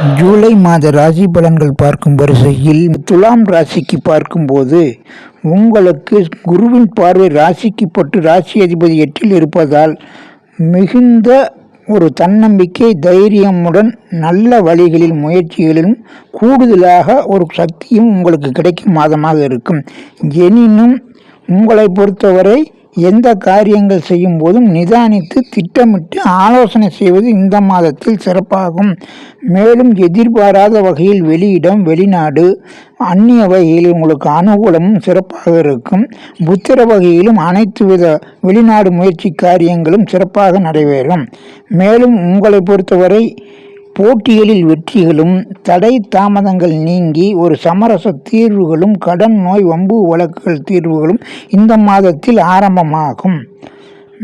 ஜூலை மாத ராசி பலன்கள் பார்க்கும் வரிசையில் துலாம் ராசிக்கு பார்க்கும்போது உங்களுக்கு குருவின் பார்வை ராசிக்கு பட்டு ராசி அதிபதி 8ல் இருப்பதால் மிகுந்த ஒரு தன்னம்பிக்கை தைரியமுடன் நல்ல வழிகளில் முயற்சிகளிலும் கூடுதலாக ஒரு சக்தியும் உங்களுக்கு கிடைக்கும் மாதமாக இருக்கும். எனினும் உங்களை பொறுத்தவரை எந்த காரியங்கள் செய்யும் போதும் நிதானித்து திட்டமிட்டு ஆலோசனை செய்வது இந்த மாதத்தில் சிறப்பாகும். மேலும் எதிர்பாராத வகையில் வெளியிடம் வெளிநாடு அந்நிய வகையில் உங்களுக்கு அனுகூலமும் சிறப்பாக இருக்கும். புத்திர வகையிலும் அனைத்து வித வெளிநாடு முயற்சி காரியங்களும் சிறப்பாக நடைபெறும். மேலும் உங்களை பொறுத்தவரை போட்டிகளில் வெற்றிகளும் தடை தாமதங்கள் நீங்கி ஒரு சமரச தீர்வுகளும் கடன் நோய் வம்பு வழக்குகள் தீர்வுகளும் இந்த மாதத்தில் ஆரம்பமாகும்.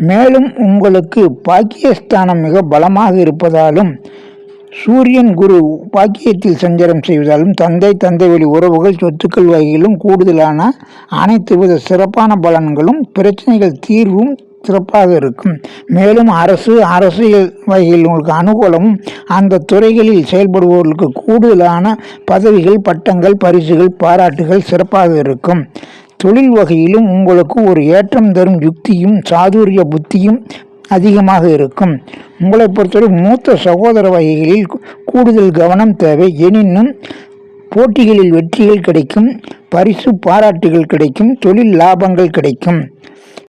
மேலும் உங்களுக்கு பாக்கியஸ்தானம் மிக பலமாக இருப்பதாலும் சூரியன் குரு பாக்கியத்தில் சஞ்சாரம் செய்வதாலும் தந்தை வழி உறவுகள் சொத்துக்கள் வகையிலும் கூடுதலான அனைத்து வித சிறப்பான பலன்களும் பிரச்சனைகள் தீர்வும் சிறப்பாக இருக்கும். மேலும் அரசியல் வகையில் உங்களுக்கு அனுகூலமும் அந்த துறைகளில் செயல்படுபவர்களுக்கு கூடுதலான பதவிகள் பட்டங்கள் பரிசுகள் பாராட்டுகள் சிறப்பாக இருக்கும். தொழில் வகையிலும் உங்களுக்கு ஒரு ஏற்றம் தரும் யுக்தியும் சாதுரிய புத்தியும் அதிகமாக இருக்கும். உங்களை பொறுத்தவரை மூத்த சகோதர வகைகளில் கூடுதல் கவனம் தேவை. எனினும் போட்டிகளில் வெற்றிகள் கிடைக்கும், பரிசு பாராட்டுகள் கிடைக்கும், தொழில் லாபங்கள் கிடைக்கும்.